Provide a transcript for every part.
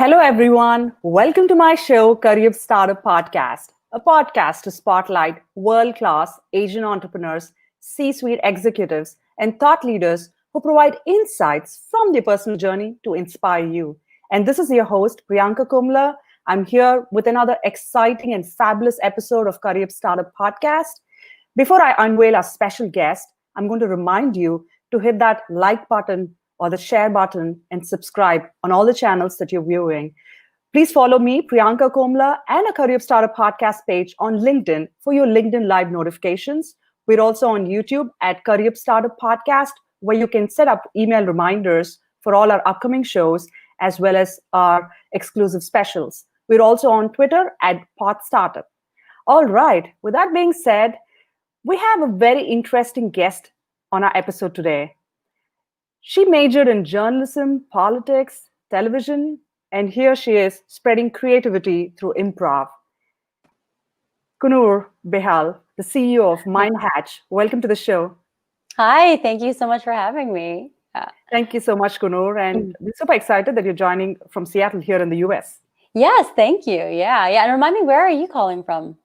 Hello, everyone. Welcome to my show, Curryup Startup Podcast, a podcast to spotlight world class Asian entrepreneurs, C suite executives, and thought leaders who provide insights from their personal journey to inspire you. And this is your host, Priyanka Komala. I'm here with another exciting and fabulous episode of Curryup Startup Podcast. Before I unveil our special guest, I'm going to remind you to hit that like button or the share button and subscribe on all the channels that you're viewing. Please follow me, Priyanka Komala, and a Curryup Startup Podcast page on LinkedIn for your LinkedIn live notifications. We're also on YouTube at Curryup Startup Podcast, where you can set up email reminders for all our upcoming shows, as well as our exclusive specials. We're also on Twitter at Pod Startup. All right, with that being said, we have a very interesting guest on our episode today. She majored in journalism, politics, television, and here she is spreading creativity through improv. Coonoor Behal, the CEO of Mindhatch. Welcome to the show. Hi, thank you so much for having me. Thank you so much, Coonoor. And we're super excited that you're joining from Seattle here in the US. Yes, thank you. Yeah. And remind me, where are you calling from?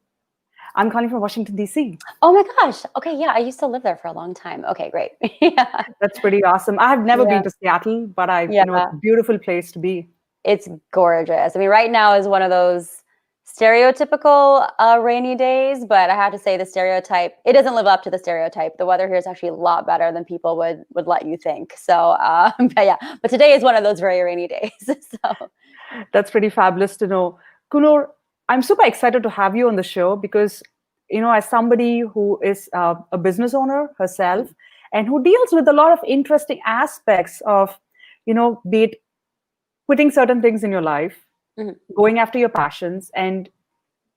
I'm calling from Washington, D.C. Oh my gosh. Okay, yeah, I used to live there for a long time. Okay, great. Yeah. That's pretty awesome. I have never been to Seattle, but it's a beautiful place to be. It's gorgeous. I mean, right now is one of those stereotypical rainy days, but I have to say the stereotype, it doesn't live up to the stereotype. The weather here is actually a lot better than people would let you think. So, but today is one of those very rainy days. So that's pretty fabulous to know. Coonoor, I'm super excited to have you on the show because, as somebody who is a business owner herself and who deals with a lot of interesting aspects of, be it putting certain things in your life, going after your passions, and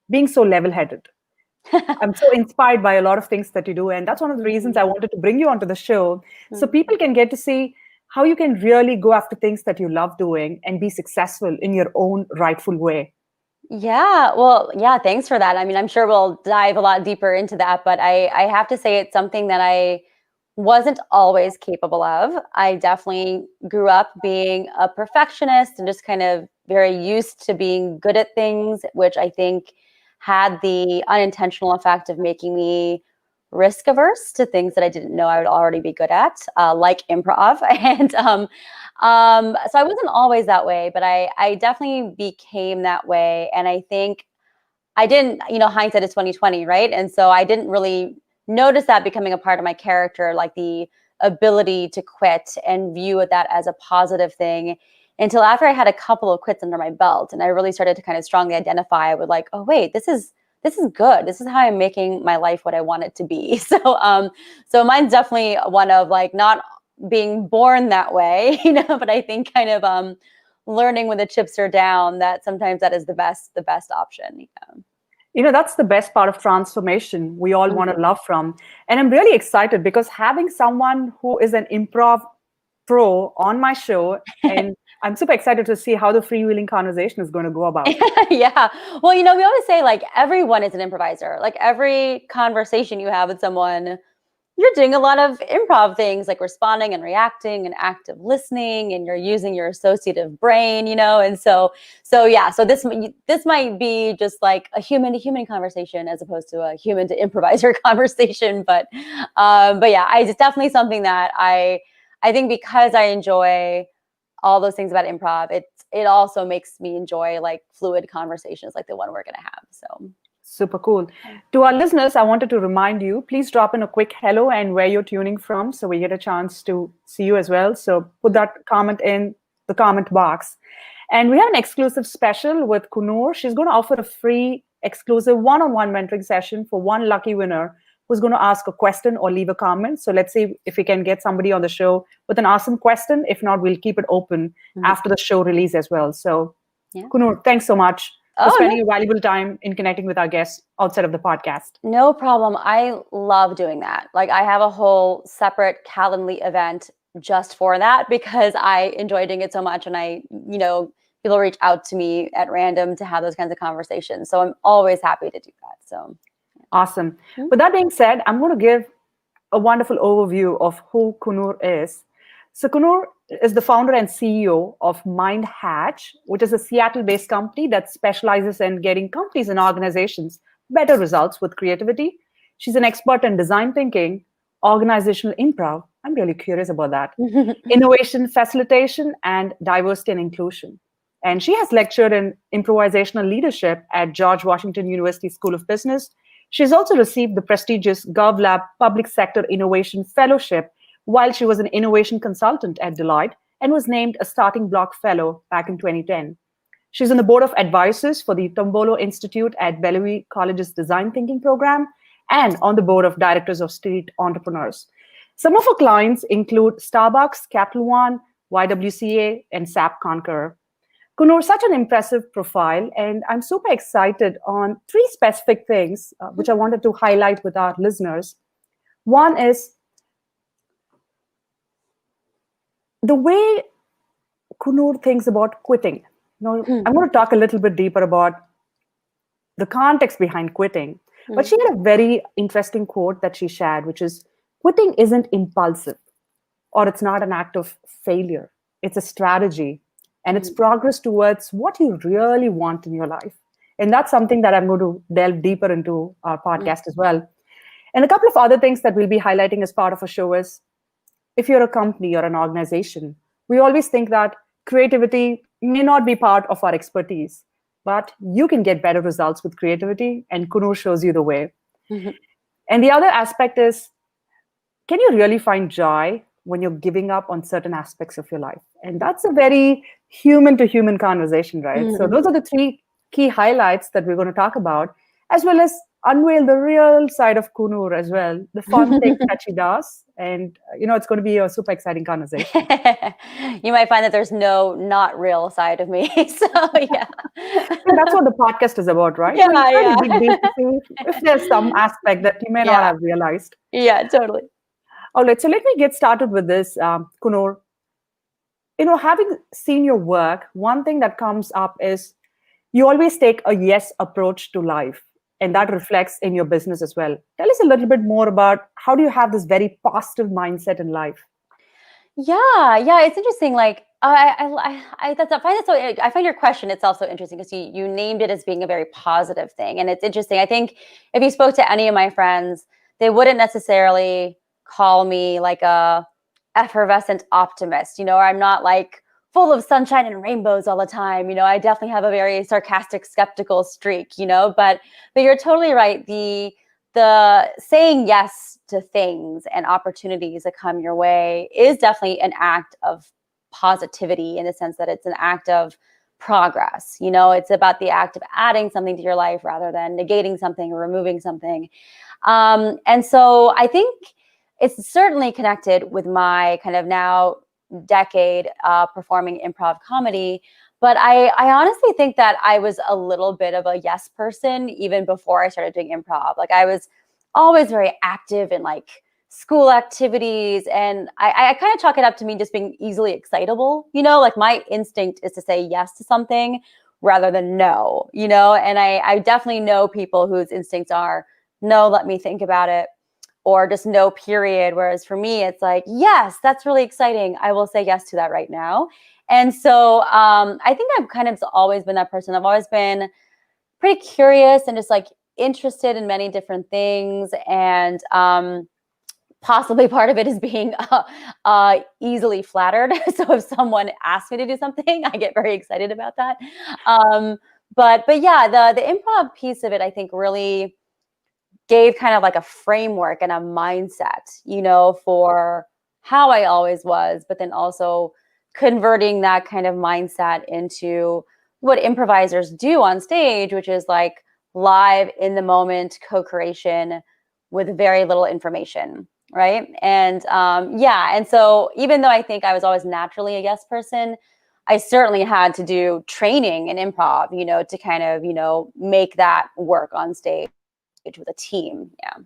being so level-headed. I'm so inspired by a lot of things that you do. And that's one of the reasons I wanted to bring you onto the show so people can get to see how you can really go after things that you love doing and be successful in your own rightful way. Yeah, well, yeah, thanks for that. I mean, I'm sure we'll dive a lot deeper into that, but I have to say it's something that I wasn't always capable of. I definitely grew up being a perfectionist and just kind of very used to being good at things, which I think had the unintentional effect of making me risk averse to things that I didn't know I would already be good at, like improv. And so I wasn't always that way, but I definitely became that way. And I think I didn't, hindsight is 2020, right? And so I didn't really notice that becoming a part of my character, like the ability to quit and view that as a positive thing until after I had a couple of quits under my belt. And I really started to kind of strongly identify with like, oh, wait, this is good. This is how I'm making my life what I want it to be. So mine's definitely one of like not being born that way, but I think kind of learning when the chips are down that sometimes that is the best option. That's the best part of transformation we all want to love from. And I'm really excited because having someone who is an improv pro on my show, and I'm super excited to see how the freewheeling conversation is going to go about. Yeah. Well, we always say like everyone is an improviser. Like every conversation you have with someone, you're doing a lot of improv things like responding and reacting and active listening, and you're using your associative brain, and so this might be just like a human to human conversation as opposed to a human to improviser conversation. But yeah, it's definitely something that I think because I enjoy all those things about improv, it also makes me enjoy like fluid conversations like the one we're going to have. So. Super cool. To our listeners, I wanted to remind you, please drop in a quick hello and where you're tuning from so we get a chance to see you as well. So put that comment in the comment box. And we have an exclusive special with Coonoor. She's going to offer a free exclusive one-on-one mentoring session for one lucky winner who's going to ask a question or leave a comment. So let's see if we can get somebody on the show with an awesome question. If not, we'll keep it open after the show release as well. So Coonoor, thanks so much for spending your valuable time in connecting with our guests outside of the podcast. No problem. I love doing that. Like I have a whole separate Calendly event just for that because I enjoy doing it so much. And people reach out to me at random to have those kinds of conversations. So I'm always happy to do that. So awesome. With that being said, I'm going to give a wonderful overview of who Coonoor is. So Coonoor is the founder and CEO of Mindhatch, which is a Seattle-based company that specializes in getting companies and organizations better results with creativity. She's an expert in design thinking, organizational improv. I'm really curious about that. Innovation facilitation and diversity and inclusion. And she has lectured in improvisational leadership at George Washington University School of Business. She's also received the prestigious GovLab Public Sector Innovation Fellowship while she was an innovation consultant at Deloitte and was named a Starting Block Fellow back in 2010. She's on the board of advisors for the Tombolo Institute at Bellevue College's Design Thinking program and on the board of directors of Street Entrepreneurs. Some of her clients include Starbucks, Capital One, YWCA, and SAP Concur. Coonoor, such an impressive profile, and I'm super excited on three specific things which I wanted to highlight with our listeners. One is the way Coonoor thinks about quitting. I'm going to talk a little bit deeper about the context behind quitting. But she had a very interesting quote that she shared, which is, quitting isn't impulsive or it's not an act of failure. It's a strategy and it's progress towards what you really want in your life. And that's something that I'm going to delve deeper into our podcast as well. And a couple of other things that we'll be highlighting as part of our show is, if you're a company or an organization, we always think that creativity may not be part of our expertise, but you can get better results with creativity, and Coonoor shows you the way. And the other aspect is, can you really find joy when you're giving up on certain aspects of your life? And that's a very human-to-human conversation, right? So those are the three key highlights that we're going to talk about, as well as unveil the real side of Coonoor as well, the fun things that she does. And, it's going to be a super exciting conversation. You might find that there's no not real side of me. So, yeah. And that's what the podcast is about, right? Yeah, Dig deep to see if there's some aspect that you may not have realized. Yeah, totally. All right, so let me get started with this, Coonoor. Having seen your work, one thing that comes up is you always take a yes approach to life, and that reflects in your business as well. Tell us a little bit more about how do you have this very positive mindset in life? Yeah, it's interesting. Like I find your question itself so interesting because you named it as being a very positive thing, and it's interesting. I think if you spoke to any of my friends, they wouldn't necessarily call me like a effervescent optimist, or I'm not like full of sunshine and rainbows all the time. I definitely have a very sarcastic, skeptical streak, but you're totally right. The saying yes to things and opportunities that come your way is definitely an act of positivity, in the sense that it's an act of progress. It's about the act of adding something to your life rather than negating something or removing something. And so I think it's certainly connected with my kind of now decade performing improv comedy. But I honestly think that I was a little bit of a yes person even before I started doing improv. Like, I was always very active in like school activities, and I kind of chalk it up to me just being easily excitable. Like, my instinct is to say yes to something rather than no, and I definitely know people whose instincts are no, let me think about it, or just no, period. Whereas for me, it's like, yes, that's really exciting. I will say yes to that right now. And so I think I've kind of always been that person. I've always been pretty curious and just like interested in many different things. And possibly part of it is being easily flattered. So if someone asks me to do something, I get very excited about that. But yeah, the improv piece of it, I think, really gave kind of like a framework and a mindset, for how I always was, but then also converting that kind of mindset into what improvisers do on stage, which is like live in the moment co-creation with very little information, right? And and so even though I think I was always naturally a yes person, I certainly had to do training in improv, to kind of, make that work on stage with a team. Yeah.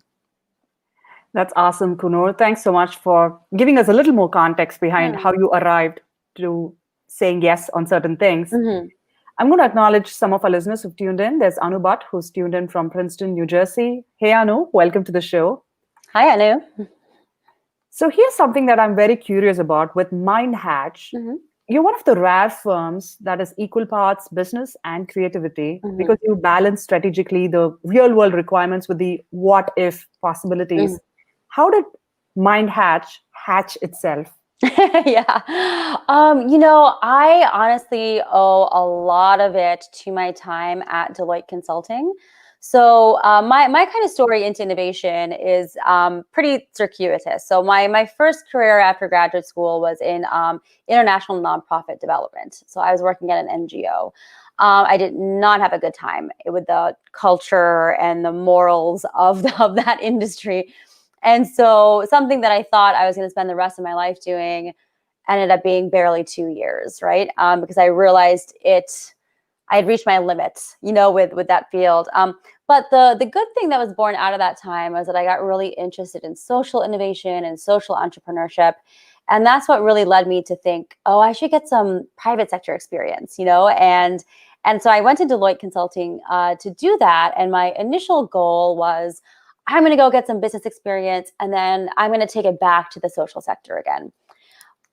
That's awesome, Coonoor. Thanks so much for giving us a little more context behind how you arrived to saying yes on certain things. I'm going to acknowledge some of our listeners who've tuned in. There's Anu Bhat, who's tuned in from Princeton, New Jersey. Hey, Anu, welcome to the show. Hi, Anu. So here's something that I'm very curious about with Mindhatch. Mhm, You're one of the rare firms that is equal parts business and creativity mhm, because you balance strategically the real world requirements with the what if possibilities. mhm. How did Mindhatch hatch itself? Yeah. I honestly owe a lot of it to my time at Deloitte Consulting. So my kind of story into innovation is pretty circuitous. So my first career after graduate school was in international nonprofit development. So I was working at an NGO. I did not have a good time with the culture and the morals of of that industry. And so something that I thought I was going to spend the rest of my life doing ended up being barely 2 years, right? Because I realized I had reached my limits, with that field. But the good thing that was born out of that time was that I got really interested in social innovation and social entrepreneurship. And that's what really led me to think, oh, I should get some private sector experience, and so I went to Deloitte Consulting to do that. And my initial goal was, I'm going to go get some business experience, and then I'm going to take it back to the social sector again.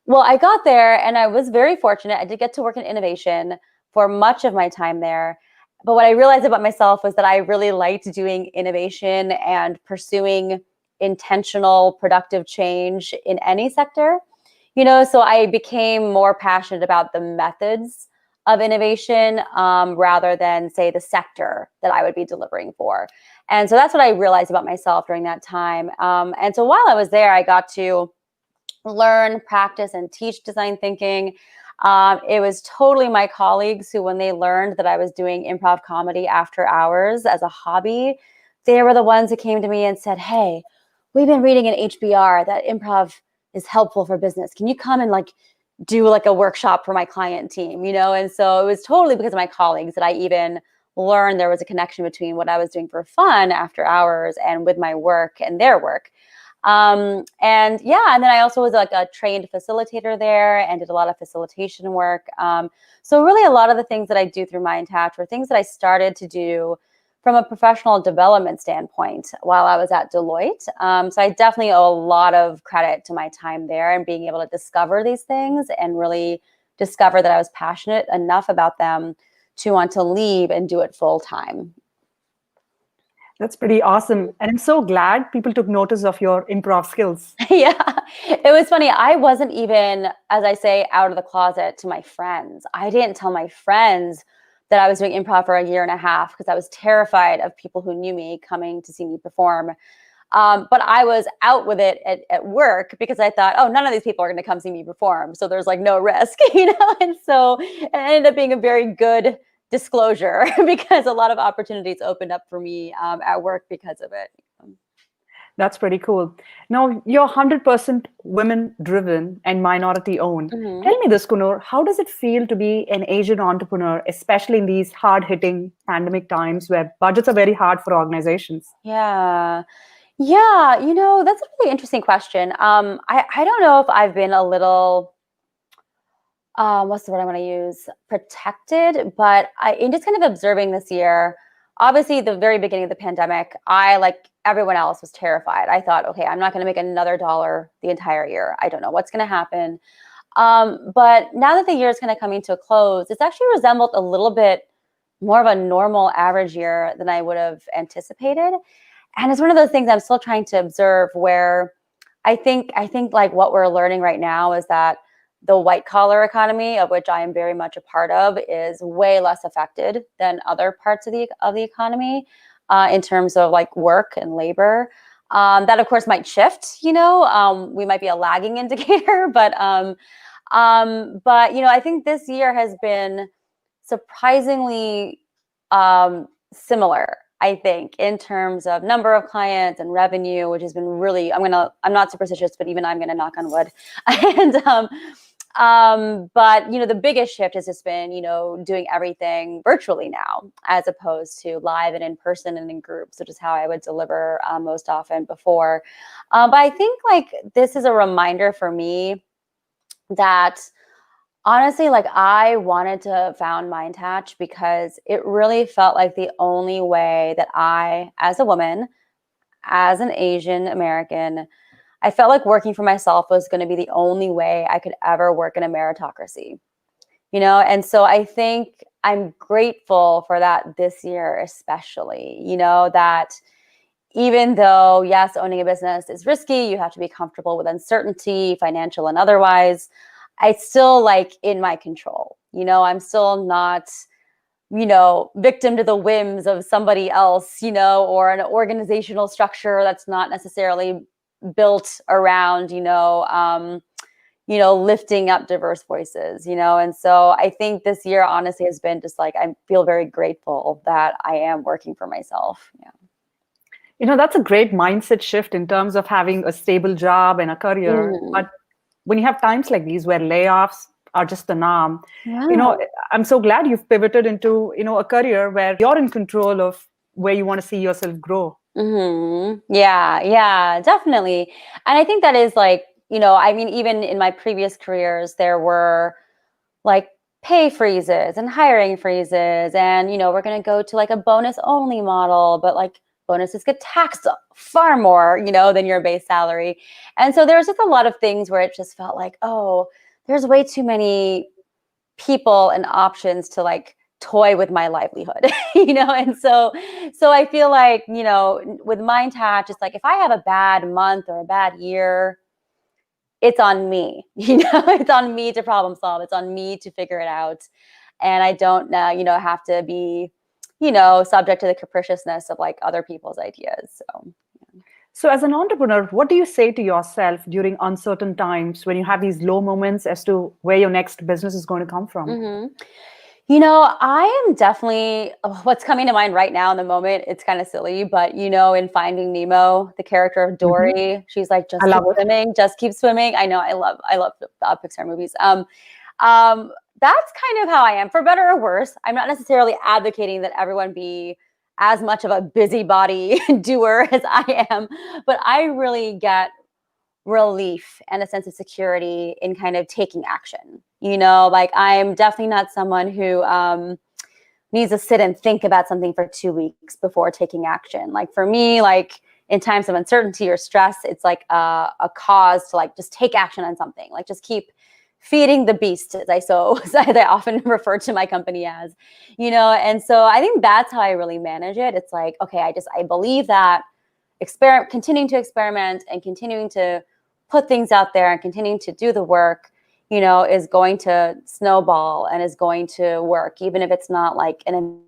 Well, I got there and I was very fortunate. I did get to work in innovation for much of my time there. But what I realized about myself was that I really liked doing innovation and pursuing intentional, productive change in any sector. So I became more passionate about the methods of innovation rather than, say, the sector that I would be delivering for. And so that's what I realized about myself during that time. And so while I was there, I got to learn, practice, and teach design thinking. It was totally my colleagues who, when they learned that I was doing improv comedy after hours as a hobby, they were the ones who came to me and said, "Hey, we've been reading in HBR that improv is helpful for business. Can you come and do a workshop for my client team?" And so it was totally because of my colleagues that I even learned there was a connection between what I was doing for fun after hours and with my work and their work. And yeah, and then I also was a trained facilitator there and did a lot of facilitation work. So really a lot of the things that I do through Mindhatch were things that I started to do from a professional development standpoint while I was at Deloitte. So I definitely owe a lot of credit to my time there and being able to discover these things and really discover that I was passionate enough about them to want to leave and do it full time. That's pretty awesome. And I'm so glad people took notice of your improv skills. Yeah, it was funny. I wasn't even, as I say, out of the closet to my friends. I didn't tell my friends that I was doing improv for a year and a half because I was terrified of people who knew me coming to see me perform. But I was out with it at work because I thought, oh, none of these people are going to come see me perform. So there's no risk, And so it ended up being a very good disclosure because a lot of opportunities opened up for me at work because of it. That's pretty cool. Now, you're 100% women driven and minority owned. Mhm. Tell me this, Kunur, how does it feel to be an Asian entrepreneur, especially in these hard hitting pandemic times where budgets are very hard for organizations? Yeah. Yeah, that's a really interesting question. I don't know if I've been a little, what's the word I want to use? Protected, but in just kind of observing this year, obviously the very beginning of the pandemic, I, like everyone else, was terrified. I thought, okay, I'm not going to make another dollar the entire year. I don't know what's going to happen. But now that the year is kind of coming to a close, it's actually resembled a little bit more of a normal average year than I would have anticipated. And it's one of those things I'm still trying to observe where I think like what we're learning right now is that the white collar economy, of which I am very much a part of, is way less affected than other parts of the economy in terms of work and labor. That of course might shift. We might be a lagging indicator, but I think this year has been surprisingly similar, I think, in terms of number of clients and revenue, which has been really, I'm not superstitious, but even I'm gonna knock on wood. And but the biggest shift has just been, doing everything virtually now, as opposed to live and in person and in groups, which is how I would deliver most often before. But I think this is a reminder for me that honestly, I wanted to found Mindhatch because it really felt like the only way that I, as a woman, as an Asian American, I felt like working for myself was going to be the only way I could ever work in a meritocracy, And so I think I'm grateful for that this year, especially, that even though, yes, owning a business is risky, you have to be comfortable with uncertainty, financial and otherwise, it's still like in my control. I'm still not, victim to the whims of somebody else, or an organizational structure that's not necessarily built around, lifting up diverse voices, and so I think this year honestly has been just like, I feel very grateful that I am working for myself. Yeah. That's a great mindset shift in terms of having a stable job and a career. But when you have times like these where layoffs are just the norm, Yeah. I'm so glad you've pivoted into, a career where you're in control of where you want to see yourself grow. Yeah, definitely. And I think that is like, I mean, even in my previous careers, there were like pay freezes and hiring freezes. And, we're going to go to like a bonus only model, but like bonuses get taxed far more, than your base salary. And so there's just a lot of things where it just felt like, oh, there's way too many people and options to like toy with my livelihood, and so I feel like, with Mindhatch, it's like if I have a bad month or a bad year, it's on me, it's on me to problem solve. It's on me to figure it out. And I don't, have to be, subject to the capriciousness of like other people's ideas. So as an entrepreneur, what do you say to yourself during uncertain times when you have these low moments as to where your next business is going to come from? I am definitely, what's coming to mind right now in the moment, it's kind of silly, but in Finding Nemo, the character of Dory, she's like, I love it. just keep swimming. I know, I love the Pixar movies. That's kind of how I am, for better or worse. I'm not necessarily advocating that everyone be as much of a busybody doer as I am, but I really get relief and a sense of security in kind of taking action. Like I'm definitely not someone who needs to sit and think about something for 2 weeks before taking action. Like for me, like in times of uncertainty or stress, it's like a cause to like just take action on something. Like just keep feeding the beast, as I often refer to my company as, and so I think that's how I really manage it. It's like, okay, I believe that continuing to experiment and continuing to put things out there and continuing to do the work, is going to snowball and is going to work, even if it's not like an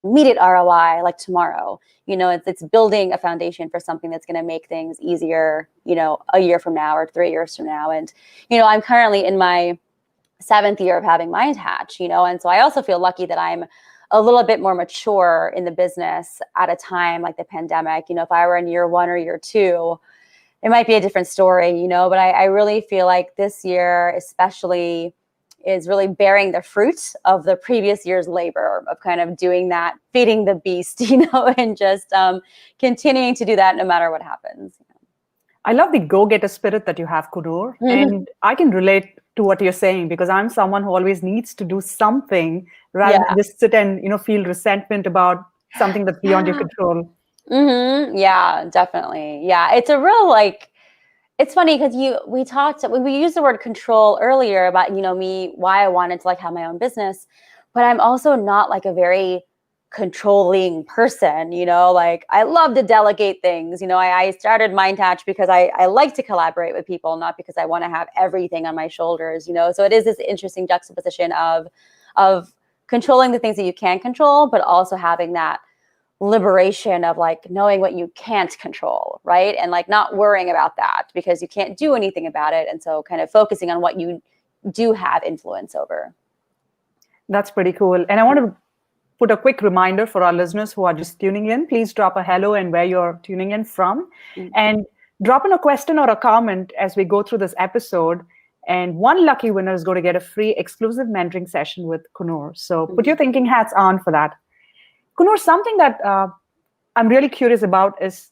immediate ROI like tomorrow. It's building a foundation for something that's going to make things easier, a year from now or 3 years from now. And, I'm currently in my 7th year of having Mindhatch, and so I also feel lucky that I'm a little bit more mature in the business at a time like the pandemic. If I were in year 1 or year 2, it might be a different story, but I really feel like this year especially is really bearing the fruit of the previous year's labor of kind of doing that, feeding the beast, and just continuing to do that no matter what happens. I love the go-getter spirit that you have, Coonoor. And I can relate to what you're saying because I'm someone who always needs to do something rather than just sit and, feel resentment about something that's beyond your control. Yeah, definitely. Yeah. It's a real it's funny because we used the word control earlier about, why I wanted to like have my own business, but I'm also not like a very controlling person, like I love to delegate things. I started Mindhatch because I like to collaborate with people, not because I want to have everything on my shoulders, so it is this interesting juxtaposition of controlling the things that you can control, but also having that liberation of like knowing what you can't control, right? And like not worrying about that because you can't do anything about it. And so kind of focusing on what you do have influence over. That's pretty cool. And I want to put a quick reminder for our listeners who are just tuning in. Please drop a hello and where you're tuning in from. And drop in a question or a comment as we go through this episode. And one lucky winner is going to get a free exclusive mentoring session with Coonoor. So put your thinking hats on for that. Coonoor, something that I'm really curious about is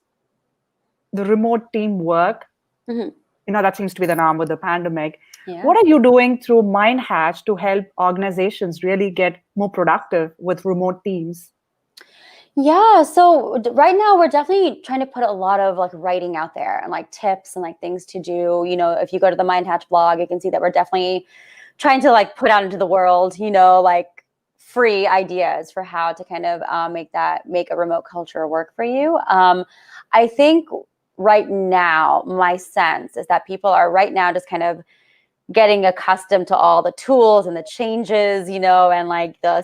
the remote teamwork. That seems to be the norm with the pandemic. Yeah. What are you doing through Mindhatch to help organizations really get more productive with remote teams? Yeah. So right now we're definitely trying to put a lot of like writing out there and like tips and like things to do. If you go to the Mindhatch blog, you can see that we're definitely trying to like put out into the world, like free ideas for how to kind of make a remote culture work for you. I think right now, my sense is that people are right now just kind of getting accustomed to all the tools and the changes, and like the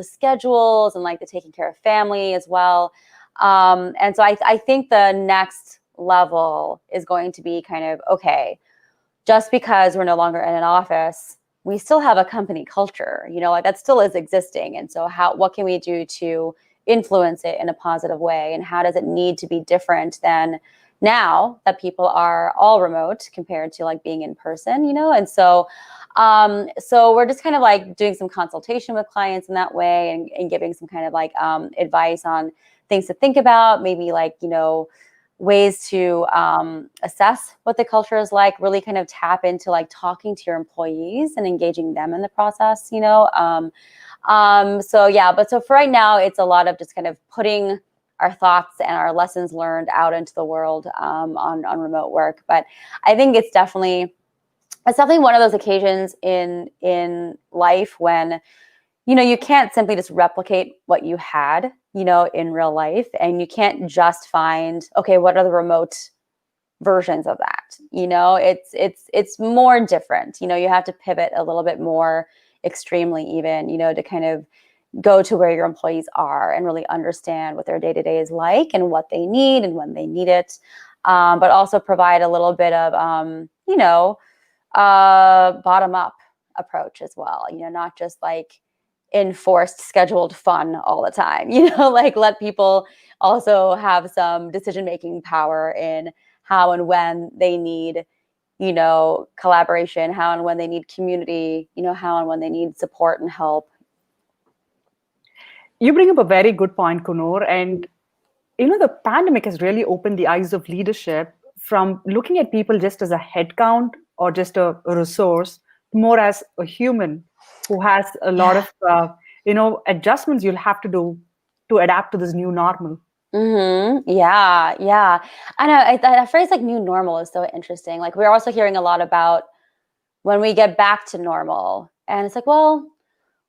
schedules and like the taking care of family as well. And so I think the next level is going to be kind of, okay, just because we're no longer in an office, we still have a company culture, like that still is existing. And so what can we do to influence it in a positive way? And how does it need to be different than now that people are all remote compared to like being in person, And so we're just kind of like doing some consultation with clients in that way and giving some kind of like advice on things to think about, maybe like, ways to assess what the culture is like, really kind of tap into like talking to your employees and engaging them in the process, So yeah, but so for right now, it's a lot of just kind of putting our thoughts and our lessons learned out into the world on remote work. But I think it's definitely one of those occasions in life when you can't simply just replicate what you had, in real life. And you can't just find, okay, what are the remote versions of that? It's more different. You have to pivot a little bit more extremely even, to kind of go to where your employees are and really understand what their day-to-day is like and what they need and when they need it. But also provide a little bit of, bottom up approach as well, not just like enforced scheduled fun all the time, like let people also have some decision-making power in how and when they need, collaboration, how and when they need community, how and when they need support and help. You bring up a very good point, Coonoor. And, the pandemic has really opened the eyes of leadership from looking at people just as a headcount or just a resource, more as a human who has a lot Yeah. of, adjustments you'll have to do to adapt to this new normal. Yeah, yeah. I know that phrase like new normal is so interesting. Like we're also hearing a lot about when we get back to normal. And it's like, well,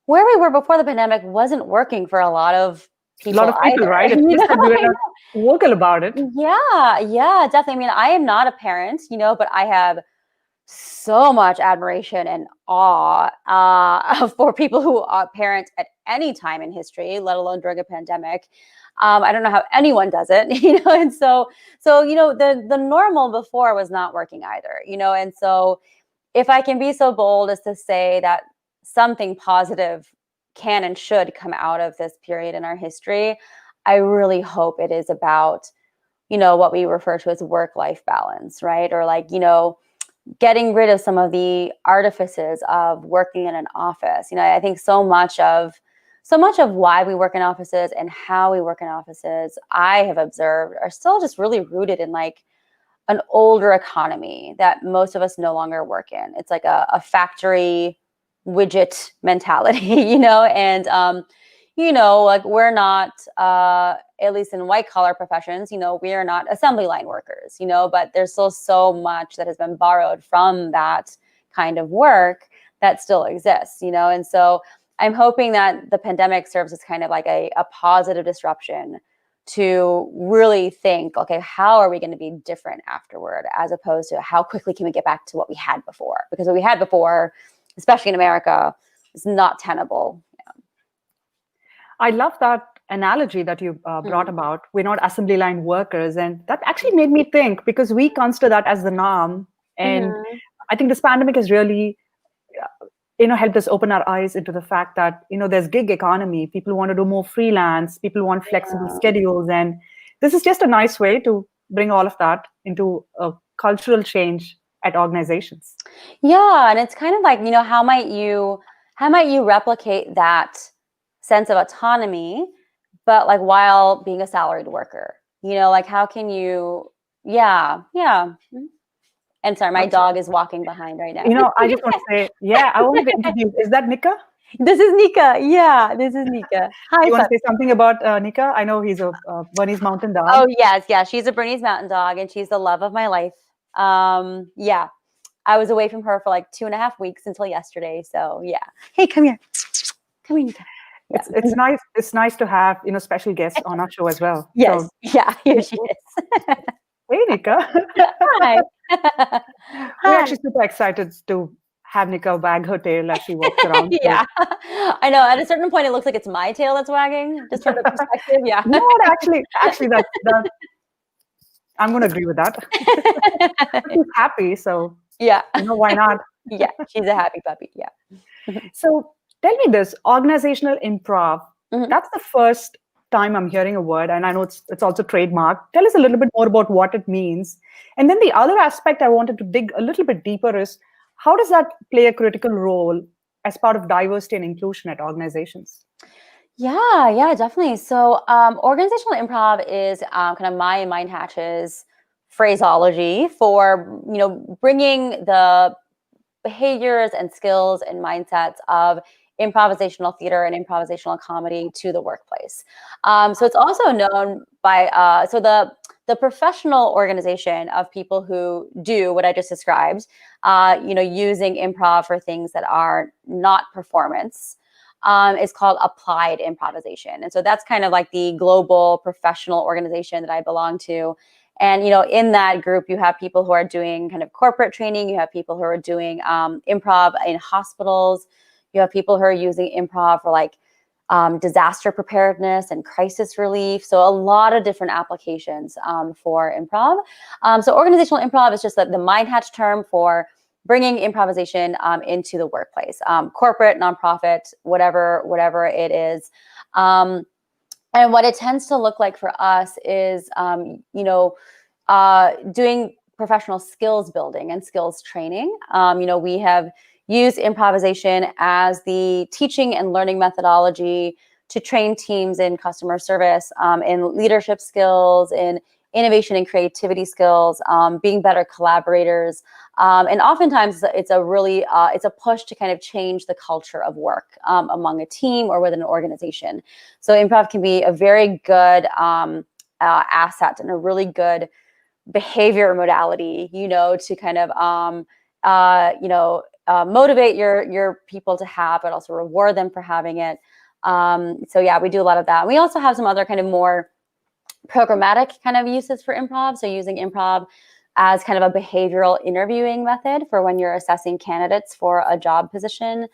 where we were before the pandemic wasn't working for a lot of A lot people of people, either. right? It's just that we were I not vocal about it. know. Yeah, yeah, definitely. I mean, I am not a parent, but I have so much admiration and awe for people who are parents at any time in history, let alone during a pandemic. I don't know how anyone does it, and so the normal before was not working either, and so if I can be so bold as to say that something positive can and should come out of this period in our history, I really hope it is about, what we refer to as work-life balance, right? Or like, getting rid of some of the artifices of working in an office. I think so much of why we work in offices and how we work in offices, I have observed, are still just really rooted in like an older economy that most of us no longer work in. It's like a factory widget mentality, and like we're not, at least in white collar professions, we are not assembly line workers, but there's still so much that has been borrowed from that kind of work that still exists, and so I'm hoping that the pandemic serves as kind of like a positive disruption to really think, okay, how are we going to be different afterward, as opposed to how quickly can we get back to what we had before? Because what we had before, especially in America, is not tenable. I love that analogy that you brought about. We're not assembly line workers. And that actually made me think because we consider that as the norm. And Mm-hmm. I think this pandemic has really, helped us open our eyes into the fact that, there's gig economy. People want to do more freelance. People want flexible schedules. And this is just a nice way to bring all of that into a cultural change at organizations. Yeah, and it's kind of like, how might you replicate that sense of autonomy, but like while being a salaried worker? Like how can you, yeah, yeah. And sorry, my dog is walking behind right now. I just want to say, yeah, I wanted to introduce, is that Nikka? This is Nikka. Yeah, this is Nikka. Hi, You want to puppy. say something about Nikka? I know he's a Bernese Mountain Dog. Oh, yes, yeah. She's a Bernese Mountain Dog, and she's the love of my life. Yeah, I was away from her for like 2.5 weeks until yesterday. So yeah. Hey, come here. Come here, Nikka. Yeah. It's nice. It's nice to have special guests on our show as well. Yes. So Yeah. Here she is. hey, Nikka. Hi. We're Hi. actually super excited to have Nikka wag her tail as she walks around. So. Yeah. I know. At a certain point, it looks like it's my tail that's wagging, just from the perspective. Yeah. You know what? Actually, that I'm going to agree with that. She's happy, so Yeah. why not? Yeah. She's a happy puppy. Yeah. So tell me this: organizational improv. Mhm. That's the first time I'm hearing a word, and I know it's also trademarked. Tell us a little bit more about what it means, and then the other aspect I wanted to dig a little bit deeper is how does that play a critical role as part of diversity and inclusion at organizations? Yeah, definitely. So, organizational improv is kind of my and Mindhatch's phraseology for bringing the behaviors and skills and mindsets of improvisational theater and improvisational comedy to the workplace. So it's also known by the professional organization of people who do what I just described. Using improv for things that are not performance. Is called applied improvisation. And so that's kind of like the global professional organization that I belong to. And, in that group, you have people who are doing kind of corporate training. You have people who are doing improv in hospitals. You have people who are using improv for like disaster preparedness and crisis relief. So a lot of different applications for improv. So organizational improv is just the Mindhatch term for bringing improvisation into the workplace, corporate, nonprofit, whatever it is. And what it tends to look like for us is, doing professional skills building and skills training. We have used improvisation as the teaching and learning methodology to train teams in customer service, in leadership skills, in innovation and creativity skills, being better collaborators. And oftentimes it's a push to kind of change the culture of work among a team or within an organization. So improv can be a very good asset and a really good behavior modality, to kind of motivate your people to have, but also reward them for having it. So yeah, we do a lot of that. We also have some other kind of more programmatic kind of uses for improv. So using improv as kind of a behavioral interviewing method for when you're assessing candidates for a job position.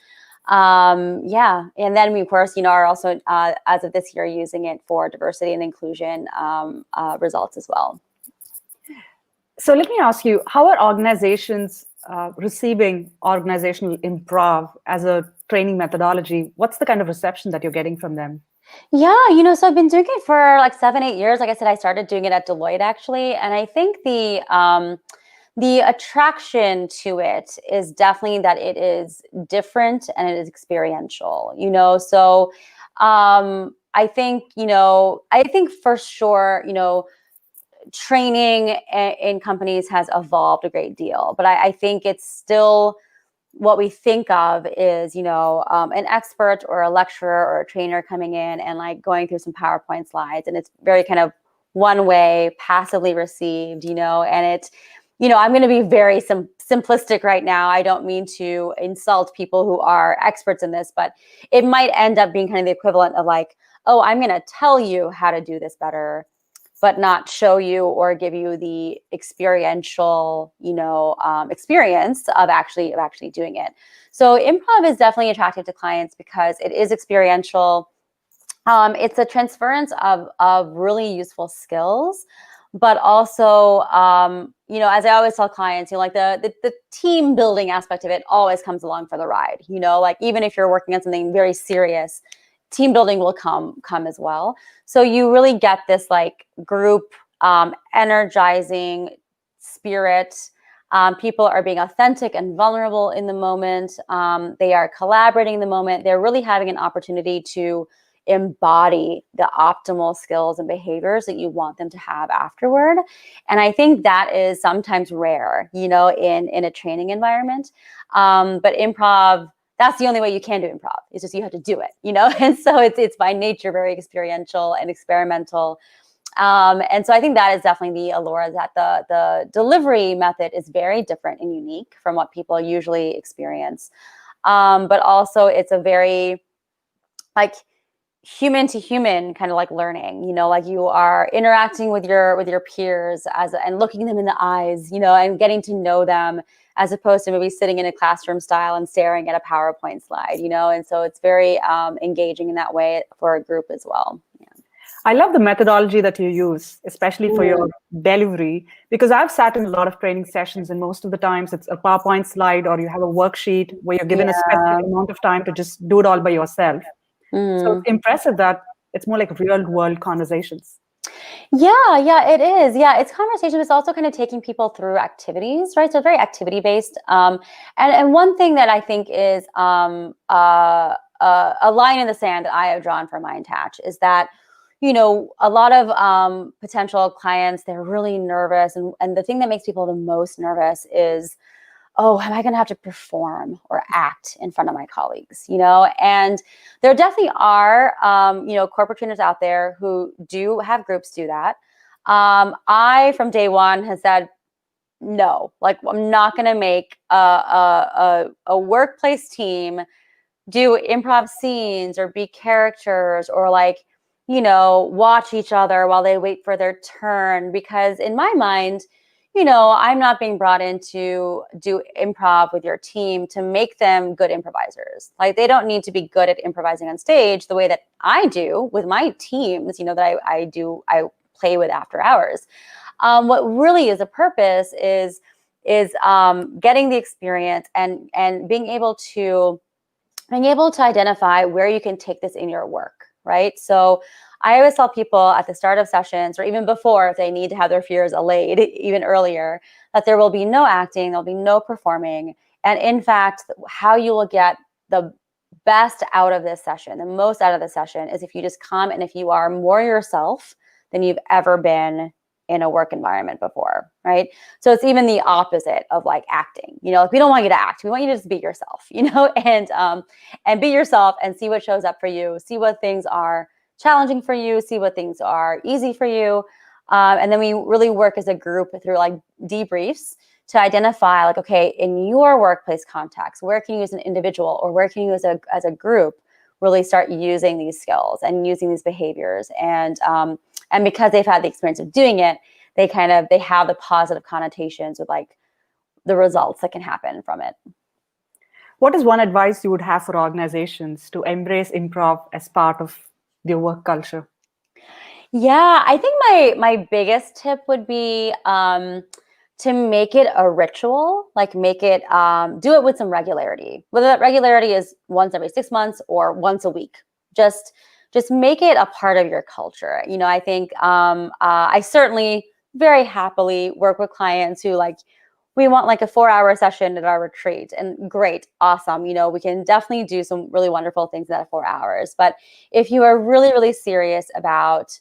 And then we, of course, are also, as of this year, using it for diversity and inclusion results as well. So let me ask you, how are organizations receiving organizational improv as a training methodology? What's the kind of reception that you're getting from them? Yeah, so I've been doing it for like 7-8 years. Like I said, I started doing it at Deloitte actually. And I think the attraction to it is definitely that it is different and it is experiential, So I think for sure, training in companies has evolved a great deal, but I think it's still what we think of is, an expert or a lecturer or a trainer coming in and like going through some PowerPoint slides, and it's very kind of one way, passively received, and it's, I'm going to be very simplistic right now. I don't mean to insult people who are experts in this, but it might end up being kind of the equivalent of like, oh, I'm going to tell you how to do this better, but not show you or give you the experiential, experience of actually doing it. So improv is definitely attractive to clients because it is experiential. It's a transference of really useful skills, but also, as I always tell clients, like the team building aspect of it always comes along for the ride. Like even if you're working on something very serious, team building will come as well. So you really get this like group energizing spirit. People are being authentic and vulnerable in the moment. They are collaborating in the moment. They're really having an opportunity to embody the optimal skills and behaviors that you want them to have afterward. And I think that is sometimes rare, in a training environment. But improv, that's the only way you can do improv. It's just you have to do it, And so it's by nature very experiential and experimental. And so I think that is definitely the allure, that the delivery method is very different and unique from what people usually experience. But also it's a very like human to human kind of like learning, like you are interacting with your peers and looking them in the eyes, and getting to know them, as opposed to maybe sitting in a classroom style and staring at a PowerPoint slide, and so it's very engaging in that way for a group as well. Yeah. I love the methodology that you use, especially for your delivery, because I've sat in a lot of training sessions, and most of the times it's a PowerPoint slide or you have a worksheet where you're given a specific amount of time to just do it all by yourself. So it's impressive that it's more like real world conversations. Yeah, it is. Yeah, it's conversation. It's also kind of taking people through activities, right? So very activity based. And one thing that I think is a line in the sand that I have drawn for Mindhatch is that, a lot of potential clients, they're really nervous. And the thing that makes people the most nervous is, oh, am I going to have to perform or act in front of my colleagues, And there definitely are, corporate trainers out there who do have groups do that. I, from day one, has said, no, like I'm not going to make a workplace team do improv scenes or be characters or watch each other while they wait for their turn. Because in my mind, I'm not being brought in to do improv with your team to make them good improvisers. Like they don't need to be good at improvising on stage the way that I do with my teams, that I play with after hours. What really is a purpose is getting the experience and being able to identify where you can take this in your work, right? So I always tell people at the start of sessions, or even before, if they need to have their fears allayed even earlier, that there will be no acting, there'll be no performing. And in fact, how you will get the best out of this session, the most out of the session, is if you just come and if you are more yourself than you've ever been in a work environment before, right? So it's even the opposite of like acting, we don't want you to act. We want you to just be yourself, and be yourself and see what shows up for you, see what things are challenging for you, see what things are easy for you. And then we really work as a group through like debriefs to identify like, okay, in your workplace context, where can you as an individual or where can you as a group really start using these skills and using these behaviors. And because they've had the experience of doing it, they have the positive connotations with like the results that can happen from it. What is one advice you would have for organizations to embrace improv as part of their work culture? Yeah, I think my biggest tip would be to make it a ritual, like make it, do it with some regularity, whether that regularity is once every 6 months or once a week. Just make it a part of your culture. I think I certainly very happily work with clients who we want like a 4-hour session at our retreat, and great, awesome. We can definitely do some really wonderful things in that 4 hours. But if you are really, really serious about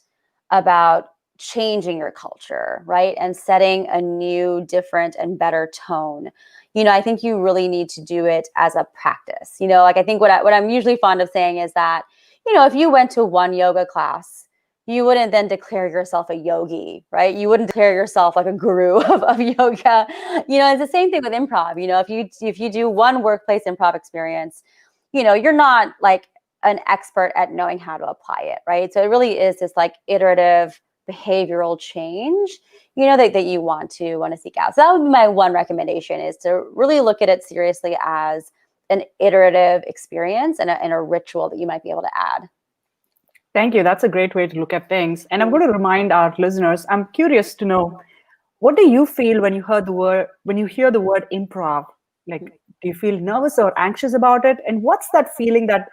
changing your culture, right, and setting a new, different, and better tone, I think you really need to do it as a practice. I think what I'm usually fond of saying is that, if you went to one yoga class, you wouldn't then declare yourself a yogi, right? You wouldn't declare yourself like a guru of yoga. It's the same thing with improv. If you do one workplace improv experience, you're not like an expert at knowing how to apply it, right? So it really is this like iterative behavioral change, that you want to seek out. So that would be my one recommendation, is to really look at it seriously as an iterative experience and a ritual that you might be able to add. Thank you. That's a great way to look at things. And I'm going to remind our listeners, I'm curious to know, what do you feel when you hear the word improv? Like, do you feel nervous or anxious about it? And what's that feeling that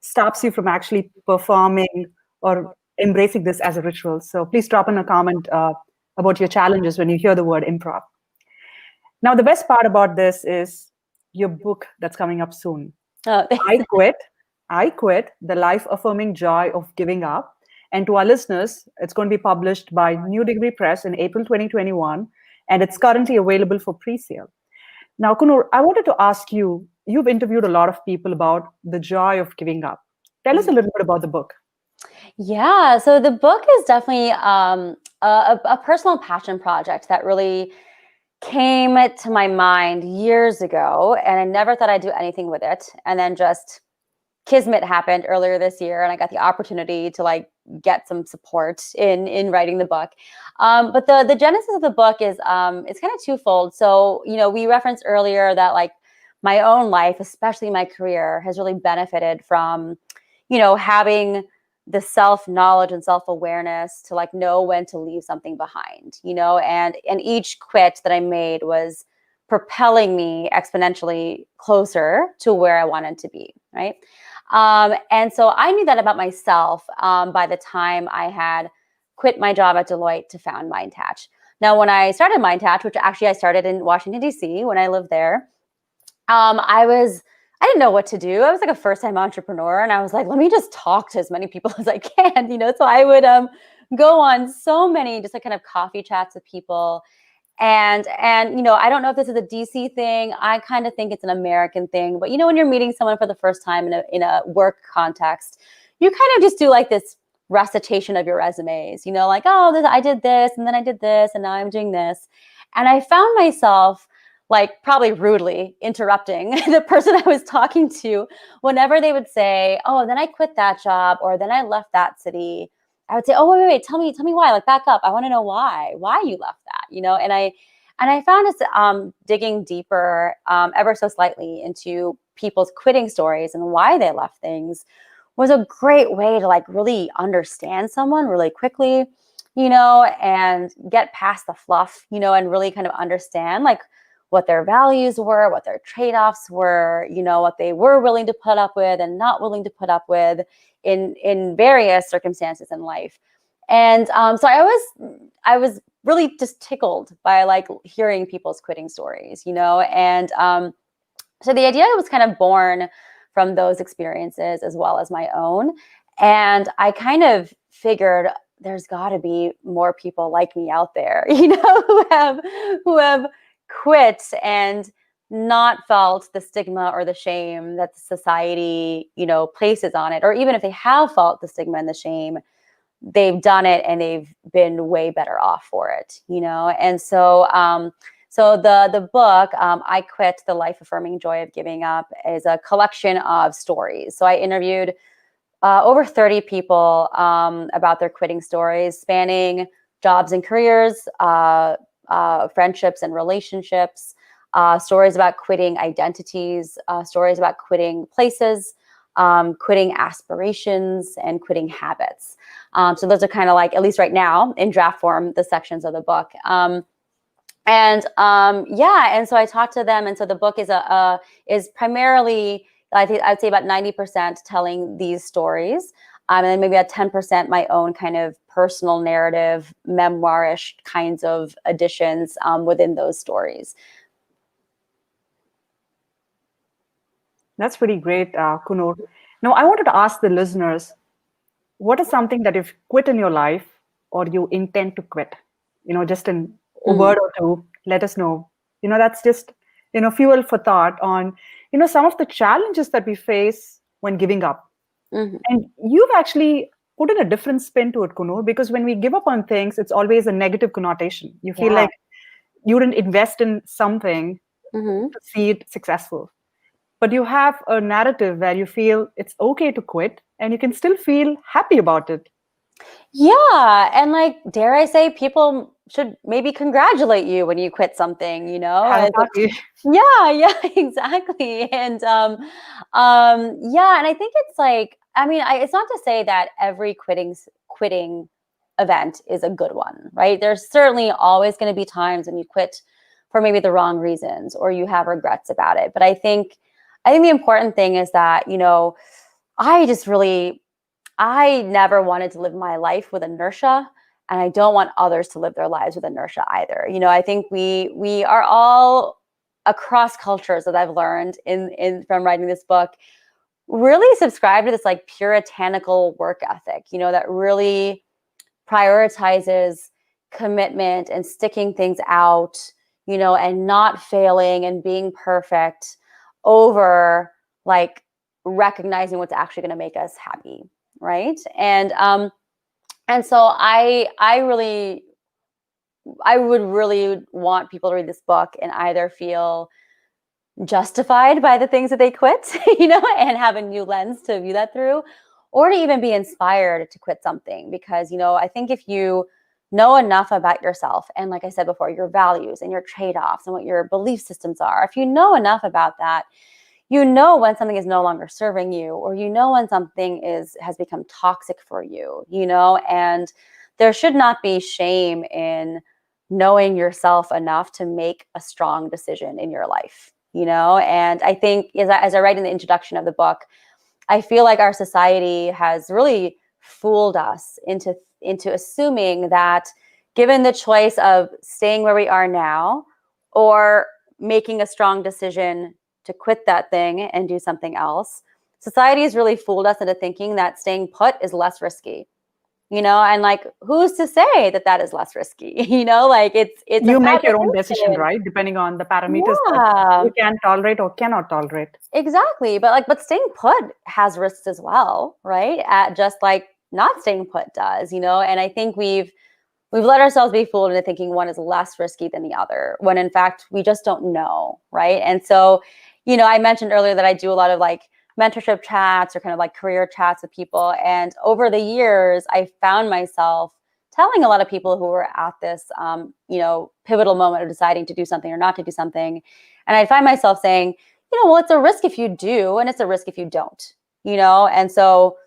stops you from actually performing or embracing this as a ritual? So please drop in a comment about your challenges when you hear the word improv. Now, the best part about this is your book that's coming up soon. I Quit, The Life-Affirming Joy of Giving Up. And to our listeners, it's going to be published by New Degree Press in April 2021, and it's currently available for pre-sale. Now, Kunur, I wanted to ask you, you've interviewed a lot of people about the joy of giving up. Tell us a little bit about the book. Yeah, so the book is definitely a personal passion project that really came to my mind years ago, and I never thought I'd do anything with it. And then just kismet happened earlier this year, and I got the opportunity to like get some support in writing the book. But the genesis of the book is it's kind of twofold. So we referenced earlier that like my own life, especially my career, has really benefited from having the self-knowledge and self-awareness to like know when to leave something behind, and each quit that I made was propelling me exponentially closer to where I wanted to be, right? And so I knew that about myself by the time I had quit my job at Deloitte to found Mindhatch. Now, when I started Mindhatch, which actually I started in Washington, D.C. when I lived there, I didn't know what to do. I was like a first-time entrepreneur, and I was like, let me just talk to as many people as I can, So I would go on so many just like kind of coffee chats with people. And I don't know if this is a DC thing. I kind of think it's an American thing. But when you're meeting someone for the first time in a work context, you kind of just do like this recitation of your resumes, like, oh, I did this, and then I did this, and now I'm doing this. And I found myself like probably rudely interrupting the person I was talking to whenever they would say, oh, then I quit that job, or then I left that city. I would say, oh, wait, tell me why, like back up. I want to know why you left that, and I found us digging deeper ever so slightly into people's quitting stories and why they left things was a great way to like really understand someone really quickly, and get past the fluff, and really kind of understand like what their values were, what their trade-offs were, what they were willing to put up with and not willing to put up with in various circumstances in life. And so I was really just tickled by like hearing people's quitting stories, and so the idea was kind of born from those experiences as well as my own. And I kind of figured there's got to be more people like me out there, who have quit and not felt the stigma or the shame that the society, places on it. Or even if they have felt the stigma and the shame, they've done it and they've been way better off for it, And so, so the book, I Quit: The Life Affirming Joy of Giving Up, is a collection of stories. So I interviewed over 30 people about their quitting stories, spanning jobs and careers, friendships and relationships, stories about quitting identities, stories about quitting places, quitting aspirations, and quitting habits. So those are kind of like, at least right now in draft form, the sections of the book. And so I talked to them, and so the book is primarily, I think I'd say about 90% telling these stories, and then maybe at 10% my own kind of personal narrative, memoirish kinds of additions within those stories. That's pretty great, Kunur. Now, I wanted to ask the listeners, what is something that you've quit in your life or you intend to quit? Just in a word or two, let us know. That's just, fuel for thought on, some of the challenges that we face when giving up. Mm-hmm. And you've actually put in a different spin to it, Kunur, because when we give up on things, it's always a negative connotation. You feel like you didn't invest in something to see it successful. But you have a narrative where you feel it's okay to quit and you can still feel happy about it. Yeah. And like, dare I say, people should maybe congratulate you when you quit something, Yeah, exactly. And and I think it's like, it's not to say that every quitting event is a good one, right? There's certainly always going to be times when you quit for maybe the wrong reasons or you have regrets about it. But I think the important thing is that, I never wanted to live my life with inertia, and I don't want others to live their lives with inertia either. I think we are all across cultures, that I've learned in from writing this book, really subscribe to this like puritanical work ethic, that really prioritizes commitment and sticking things out, and not failing and being perfect over like recognizing what's actually going to make us happy, right? And so I would really want people to read this book and either feel justified by the things that they quit, and have a new lens to view that through, or to even be inspired to quit something. Because, I think if you know enough about yourself and, like I said before, your values and your trade-offs and what your belief systems are, if you know enough about that, when something is no longer serving you, or when something has become toxic for you, and there should not be shame in knowing yourself enough to make a strong decision in your life, and I think as I write in the introduction of the book, I feel like our society has really fooled us into assuming that given the choice of staying where we are now or making a strong decision to quit that thing and do something else, society has really fooled us into thinking that staying put is less risky. And like, who's to say that is less risky? Like it's a You make your own decision, fabrication. right? Depending on the parameters that Yeah, you can tolerate or cannot tolerate. exactly. But staying put has risks as well, right? At just like not staying put does, and I think we've let ourselves be fooled into thinking one is less risky than the other, when in fact we just don't know, right? And so, I mentioned earlier that I do a lot of like mentorship chats or kind of like career chats with people. And over the years, I found myself telling a lot of people who were at this, pivotal moment of deciding to do something or not to do something. And I find myself saying, well, it's a risk if you do, and it's a risk if you don't, And so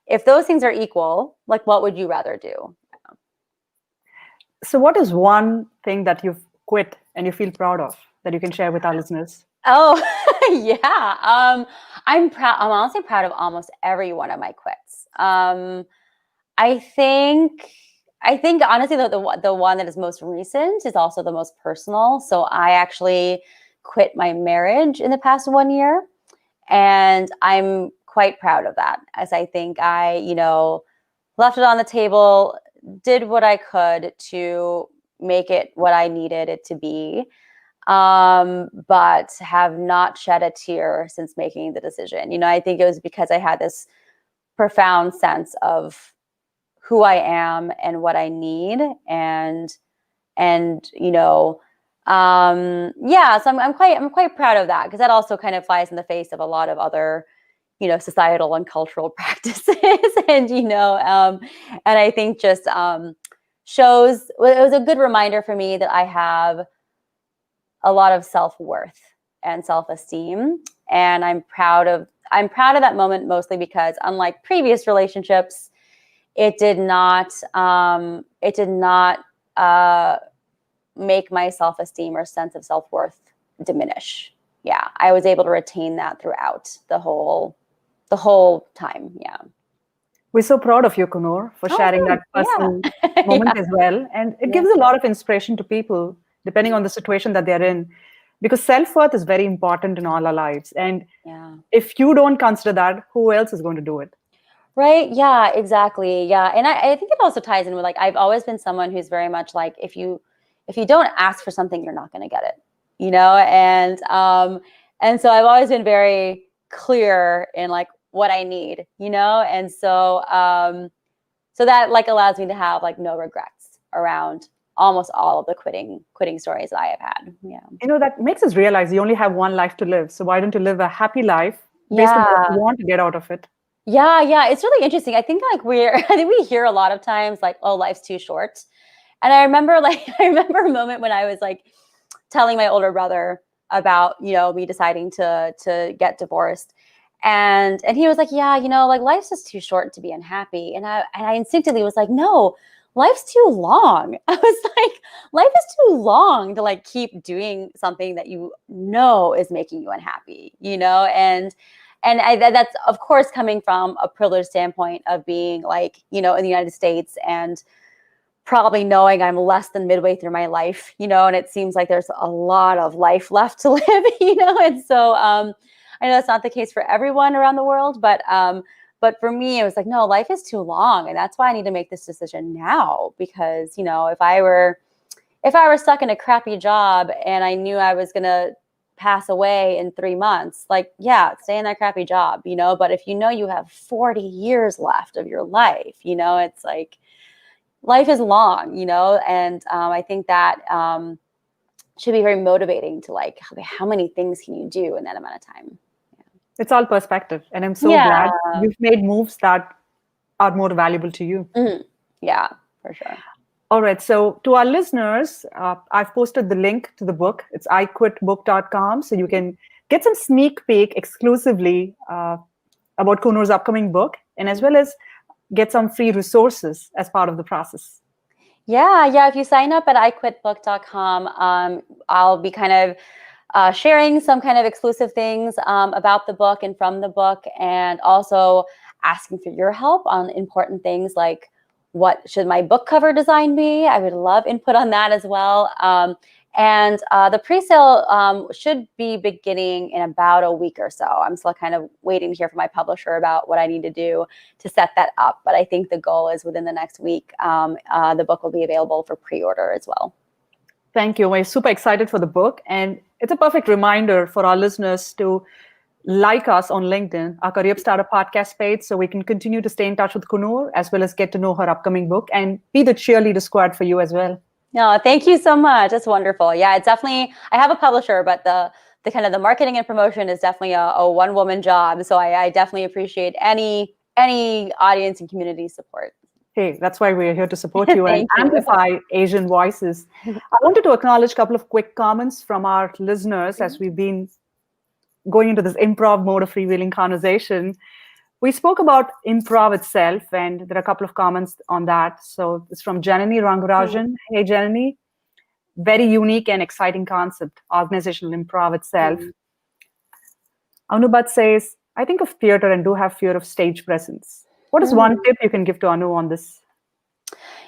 if those things are equal, like, what would you rather do? So, what is one thing that you've quit and you feel proud of that you can share with our listeners? Oh, yeah. I'm proud. I'm honestly proud of almost every one of my quits. I think honestly the one that is most recent is also the most personal. So I actually quit my marriage in the past 1 year, and I'm quite proud of that, as I think I, left it on the table, did what I could to make it what I needed it to be, but have not shed a tear since making the decision. I think it was because I had this profound sense of who I am and what I need, and yeah. So I'm quite proud of that, because that also kind of flies in the face of a lot of other societal and cultural practices, and and I think just shows. Well, it was a good reminder for me that I have a lot of self-worth and self-esteem, and I'm proud of that moment, mostly because, unlike previous relationships, it did not make my self-esteem or sense of self-worth diminish. Yeah, I was able to retain that throughout the whole time. Yeah. We're so proud of you, Coonoor, for Oh, sharing that thanks. personal Yeah. moment Yeah. as well. And it Yeah. gives a lot of inspiration to people, depending on the situation that they're in, because self-worth is very important in all our lives. And Yeah. if you don't consider that, who else is going to do it? Right. Yeah, exactly. Yeah. And I think it also ties in with, like, I've always been someone who's very much like, if you don't ask for something, you're not going to get it, and so I've always been very clear in like what I need, and so that like allows me to have like no regrets around almost all of the quitting stories that I have had. Yeah. That makes us realize you only have one life to live. So why don't you live a happy life based on what you Yeah. want to get out of it? Yeah, yeah, it's really interesting. I think like I think we hear a lot of times like, oh, life's too short. And I remember I remember a moment when I was like telling my older brother about, me deciding to get divorced. And he was like, yeah, like life's just too short to be unhappy. And I instinctively was like, no, life's too long. I was like, life is too long to like keep doing something that is making you unhappy, and that's of course coming from a privileged standpoint of being like, in the United States, and probably knowing I'm less than midway through my life, and it seems like there's a lot of life left to live, and so I know that's not the case for everyone around the world, but for me, it was like, no, life is too long, and that's why I need to make this decision now, because if I were if I were stuck in a crappy job and I knew I was going to pass away in 3 months, like, yeah, stay in that crappy job, you know, but if you know you have 40 years left of your life, you know, it's like life is long, you know, and I think that should be very motivating to like, okay, how many things can you do in that amount of time? It's all perspective. And I'm so Yeah. glad you've made moves that are more valuable to you. Mhm. Yeah, for sure. All right. So to our listeners, I've posted the link to the book. It's iquitbook.com. So you can get some sneak peek exclusively about Coonoor's upcoming book, and as well as get some free resources as part of the process. Yeah. If you sign up at iquitbook.com, I'll be kind of sharing some kind of exclusive things about the book and from the book, and also asking for your help on important things like what should my book cover design be? I would love input on that as well. And the pre-sale should be beginning in about a week or so. I'm still kind of waiting to hear from my publisher about what I need to do to set that up. But I think the goal is within the next week, the book will be available for pre-order as well. Thank you. We're super excited for the book. And it's a perfect reminder for our listeners to like us on LinkedIn, our Curryup Startup Podcast page, so we can continue to stay in touch with Coonoor as well as get to know her upcoming book and be the cheerleader squad for you as well. No, thank you so much. That's wonderful. Yeah, it's definitely, I have a publisher, but the kind of the marketing and promotion is definitely a one-woman job. So I definitely appreciate any audience and community support. Hey, that's why we're here to support you and Thank you. amplify Asian voices. I wanted to acknowledge a couple of quick comments from our listeners as we've been going into this improv mode of freewheeling conversation. We spoke about improv itself, and there are a couple of comments on that. So it's from Janani Rangarajan. Hey, Janani. Very unique and exciting concept, organizational improv itself. Anu Bhat says, I think of theater and do have fear of stage presence. What is one tip you can give to Anu on this?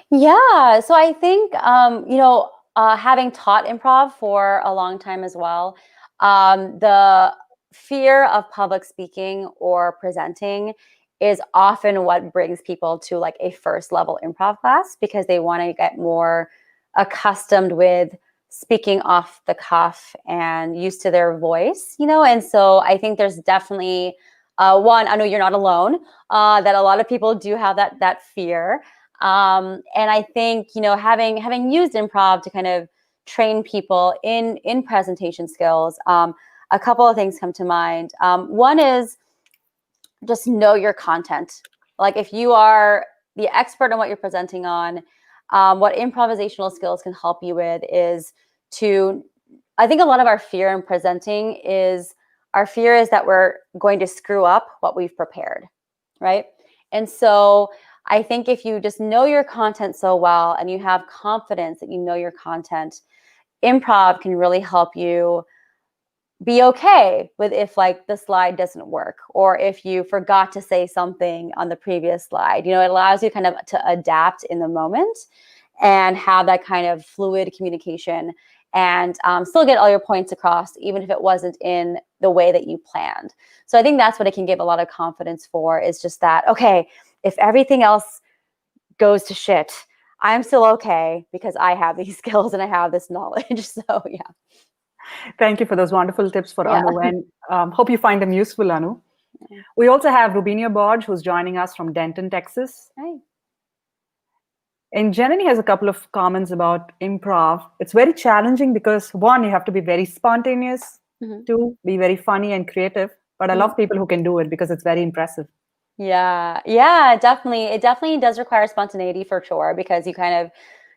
Yeah, so I think, having taught improv for a long time as well, the fear of public speaking or presenting is often what brings people to like a first level improv class, because they want to get more accustomed with speaking off the cuff and used to their voice, you know? And so I think there's definitely one, I know you're not alone, that a lot of people do have that fear. And I think, you know, having used improv to kind of train people in presentation skills, a couple of things come to mind. One is just know your content. Like if you are the expert on what you're presenting on, what improvisational skills can help you with is I think a lot of our fear in presenting is that we're going to screw up what we've prepared, right? And so I think if you just know your content so well and you have confidence that you know your content, improv can really help you be okay with if like the slide doesn't work, or if you forgot to say something on the previous slide. You know, it allows you kind of to adapt in the moment and have that kind of fluid communication and still get all your points across, even if it wasn't in the way that you planned. So I think that's what it can give a lot of confidence for, is just that, okay, if everything else goes to shit, I'm still okay because I have these skills and I have this knowledge. So yeah. Thank you for those wonderful tips for Anu, and hope you find them useful, Anu. Yeah. We also have Rubinia Borge, who's joining us from Denton, Texas. Hey. And Janani has a couple of comments about improv. It's very challenging because one, you have to be very spontaneous, two, be very funny and creative. But I love people who can do it because it's very impressive. Yeah, definitely. It definitely does require spontaneity for sure, because you kind of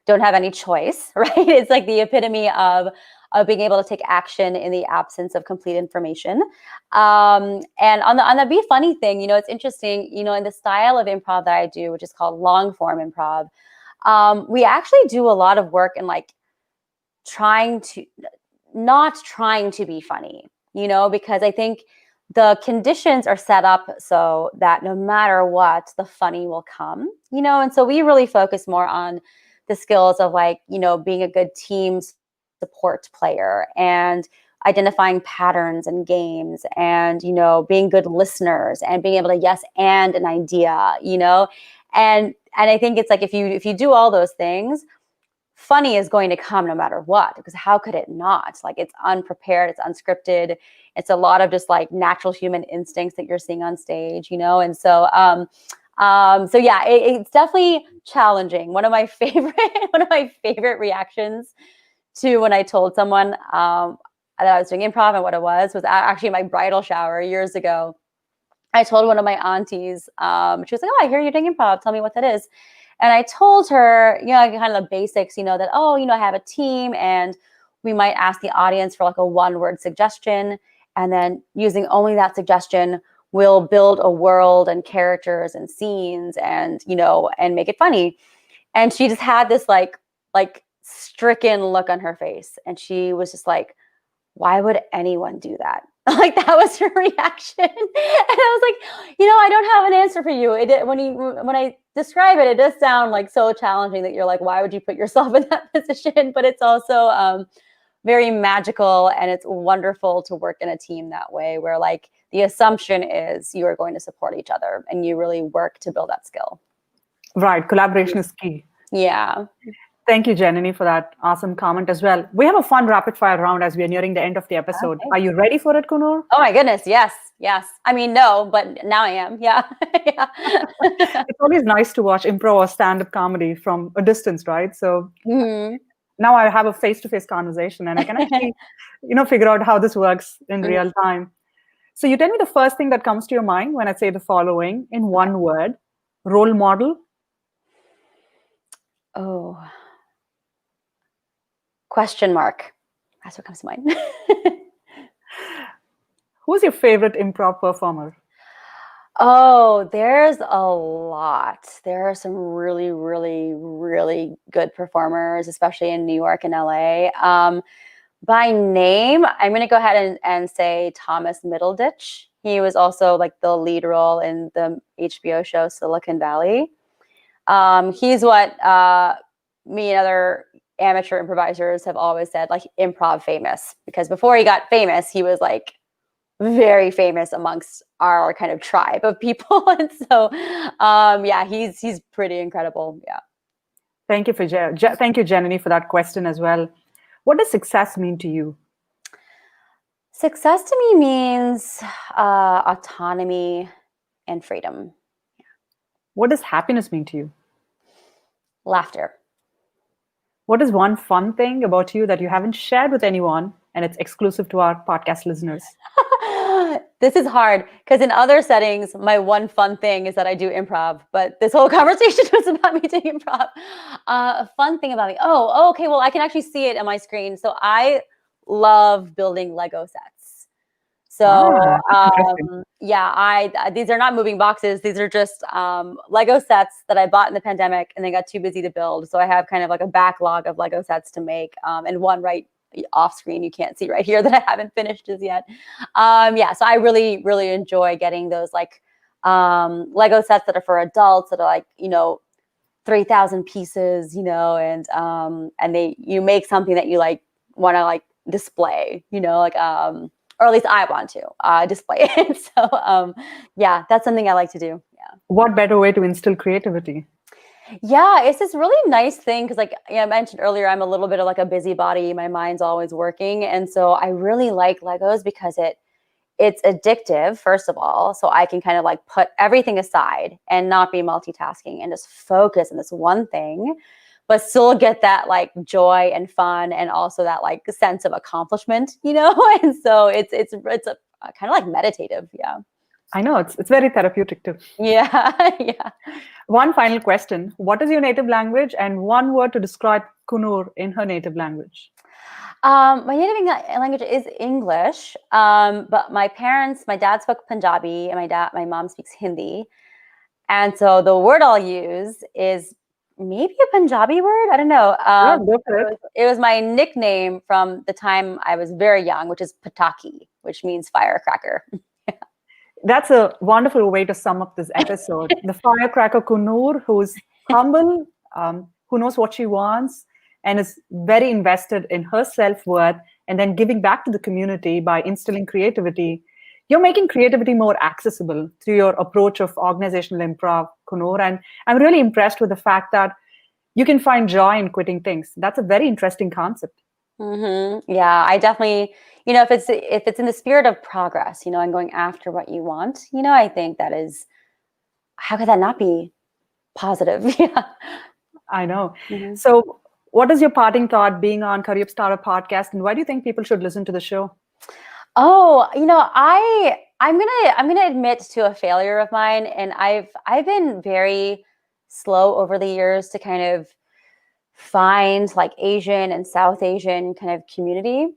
don't have any choice, right? It's like the epitome of being able to take action in the absence of complete information. And on the be funny thing, you know, it's interesting, you know, in the style of improv that I do, which is called long form improv, we actually do a lot of work in like not trying to be funny, you know, because I think the conditions are set up so that no matter what, the funny will come, you know. And so we really focus more on the skills of like, you know, being a good team support player and identifying patterns and games, and, you know, being good listeners and being able to yes and an idea, you know. And I think it's like if you do all those things, funny is going to come no matter what, because how could it not? Like, it's unprepared, it's unscripted, it's a lot of just like natural human instincts that you're seeing on stage, and so so yeah, it's definitely challenging. One of my favorite reactions to when I told someone that I was doing improv and what it was actually my bridal shower years ago. I told one of my aunties, she was like, "Oh, I hear you're doing improv. Tell me what that is." And I told her, kind of the basics, that, I have a team and we might ask the audience for like a one-word suggestion. And then using only that suggestion, we'll build a world and characters and scenes and, and make it funny. And she just had this like stricken look on her face. And she was just like, why would anyone do that? Like, that was her reaction. And I was like, I don't have an answer for you. When I describe it, it does sound like so challenging that you're like, why would you put yourself in that position? But it's also very magical, and it's wonderful to work in a team that way, where like the assumption is you are going to support each other and you really work to build that skill. Right. Collaboration is key. Yeah. Thank you, Janani, for that awesome comment as well. We have a fun rapid fire round as we are nearing the end of the episode. Okay. Are you ready for it, Coonoor? Oh my goodness, yes. I mean, no, but now I am. Yeah. Yeah. It's always nice to watch improv or stand-up comedy from a distance, right? So now I have a face-to-face conversation and I can actually, figure out how this works in real time. So you tell me the first thing that comes to your mind when I say the following in one word: role model. Oh. Question mark. That's what comes to mind. Who's your favorite improv performer? Oh, there's a lot. There are some really, really, really good performers, especially in New York and LA. By name, I'm going to go ahead and say Thomas Middleditch. He was also like the lead role in the HBO show Silicon Valley. He's what me and other amateur improvisers have always said, like, improv famous, because before he got famous, he was like very famous amongst our kind of tribe of people. And so, yeah, he's pretty incredible. Yeah. Thank you, Janani, for that question as well. What does success mean to you? Success to me means autonomy and freedom. Yeah. What does happiness mean to you? Laughter. What is one fun thing about you that you haven't shared with anyone and it's exclusive to our podcast listeners? This is hard because in other settings, my one fun thing is that I do improv, but this whole conversation was about me doing improv. A fun thing about me. Oh, okay. Well, I can actually see it on my screen. So I love building Lego sets. So yeah, these are not moving boxes. These are just Lego sets that I bought in the pandemic and they got too busy to build. So I have kind of like a backlog of Lego sets to make, and one right off screen you can't see right here that I haven't finished as yet. Yeah, so I really, really enjoy getting those like Lego sets that are for adults that are like 3,000 pieces, and you make something that you like want to like display, or at least I want to display it. So yeah, that's something I like to do. Yeah. What better way to instill creativity? Yeah, it's this really nice thing because, like I mentioned earlier, I'm a little bit of like a busybody. My mind's always working, and so I really like Legos because it's addictive, first of all. So I can kind of like put everything aside and not be multitasking and just focus on this one thing, but still get that like joy and fun and also that like sense of accomplishment, And so it's a kind of like meditative, yeah. I know it's very therapeutic too. Yeah, yeah. One final question: what is your native language, and one word to describe Coonoor in her native language? My native language is English, but my dad spoke Punjabi, and my mom speaks Hindi, and so the word I'll use is maybe a Punjabi word. I don't know. It was my nickname from the time I was very young, which is Pataki, which means firecracker. That's a wonderful way to sum up this episode. The firecracker Coonoor, who's humble, who knows what she wants, and is very invested in her self-worth, and then giving back to the community by instilling creativity. You're making creativity more accessible through your approach of organizational improv, Coonoor. And I'm really impressed with the fact that you can find joy in quitting things. That's a very interesting concept. Yeah, I definitely, if it's in the spirit of progress, and going after what you want, I think that is, how could that not be positive? Yeah. I know. So what is your parting thought being on Curryup Startup Podcast, and why do you think people should listen to the show? Oh, I'm gonna admit to a failure of mine, and I've been very slow over the years to kind of find like Asian and South Asian kind of community.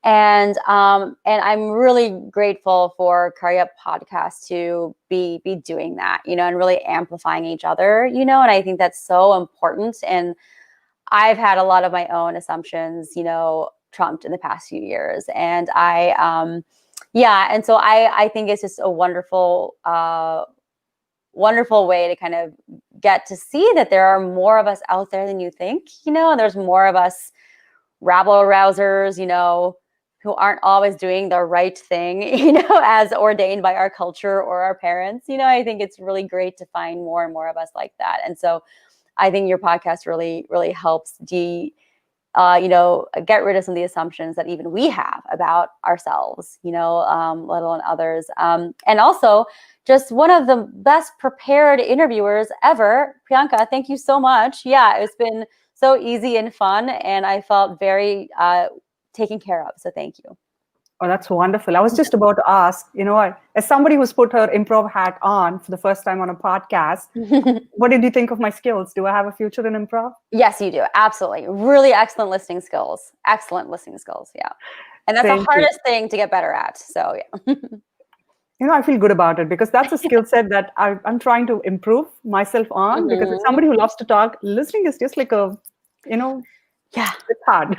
And I'm really grateful for Curryup Podcast to be doing that, and really amplifying each other, and I think that's so important. And I've had a lot of my own assumptions, trumped in the past few years. And and so I think it's just a wonderful way to kind of get to see that there are more of us out there than you think, and there's more of us rabble rousers, who aren't always doing the right thing, as ordained by our culture or our parents. I think it's really great to find more and more of us like that. And so I think your podcast really, really helps get rid of some of the assumptions that even we have about ourselves, let alone others. And also just one of the best prepared interviewers ever. Priyanka, thank you so much. Yeah, it's been so easy and fun, and I felt very taken care of. So thank you. Oh, that's wonderful. I was just about to ask, as somebody who's put her improv hat on for the first time on a podcast, what did you think of my skills? Do I have a future in improv? Yes, you do. Absolutely. Really excellent listening skills. Excellent listening skills. Yeah. And that's the hardest thing to get better at. So yeah. I feel good about it because that's a skill set that I'm trying to improve myself on, because as somebody who loves to talk, listening is just like it's hard.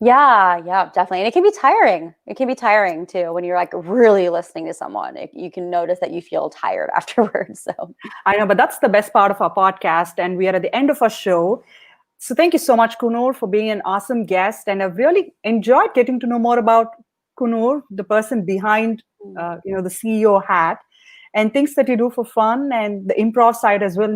Yeah, definitely. And it can be tiring. It can be tiring too when you're like really listening to someone. You can notice that you feel tired afterwards. So I know, but that's the best part of our podcast. And we are at the end of our show. So thank you so much, Coonoor, for being an awesome guest. And I've really enjoyed getting to know more about Coonoor, the person behind, the CEO hat, and things that you do for fun, and the improv side as well,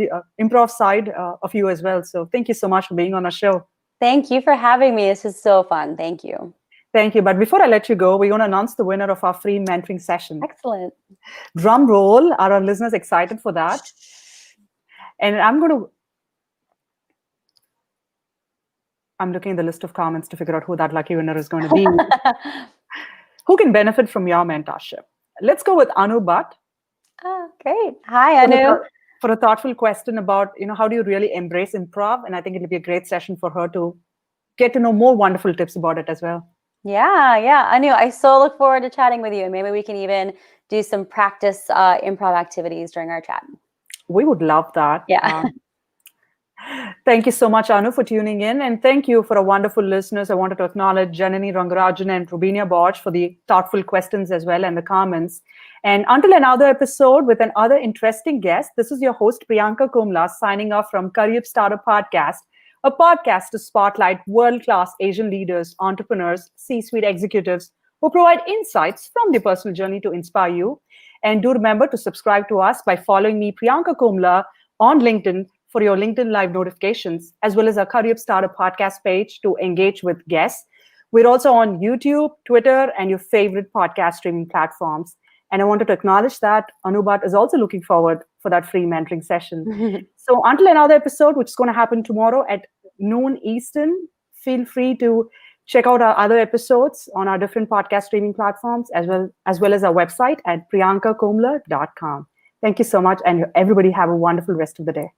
of you as well. So thank you so much for being on our show. Thank you for having me. This is so fun. Thank you. Thank you. But before I let you go, we're going to announce the winner of our free mentoring session. Excellent. Drum roll. Are our listeners excited for that? And I'm looking at the list of comments to figure out who that lucky winner is going to be. Who can benefit from your mentorship? Let's go with Anu Bhat. Oh, great. Hi, Anu. For a thoughtful question about, how do you really embrace improv? And I think it'll be a great session for her to get to know more wonderful tips about it as well. Yeah. Anu, I so look forward to chatting with you. And maybe we can even do some practice improv activities during our chat. We would love that. Yeah. Thank you so much, Anu, for tuning in. And thank you for our wonderful listeners. I wanted to acknowledge Janani Rangarajan and Rubinia Borch for the thoughtful questions as well and the comments. And until another episode with another interesting guest, this is your host, Priyanka Komala, signing off from Curryup Startup Podcast, a podcast to spotlight world-class Asian leaders, entrepreneurs, C-suite executives who provide insights from their personal journey to inspire you. And do remember to subscribe to us by following me, Priyanka Komala, on LinkedIn for your LinkedIn Live notifications, as well as our Curryup Startup Podcast page to engage with guests. We're also on YouTube, Twitter, and your favorite podcast streaming platforms. And I wanted to acknowledge that Anu Bhat is also looking forward for that free mentoring session. So until another episode, which is going to happen tomorrow at noon Eastern, feel free to check out our other episodes on our different podcast streaming platforms, as well as our website at priyankakomala.com. Thank you so much, and everybody have a wonderful rest of the day.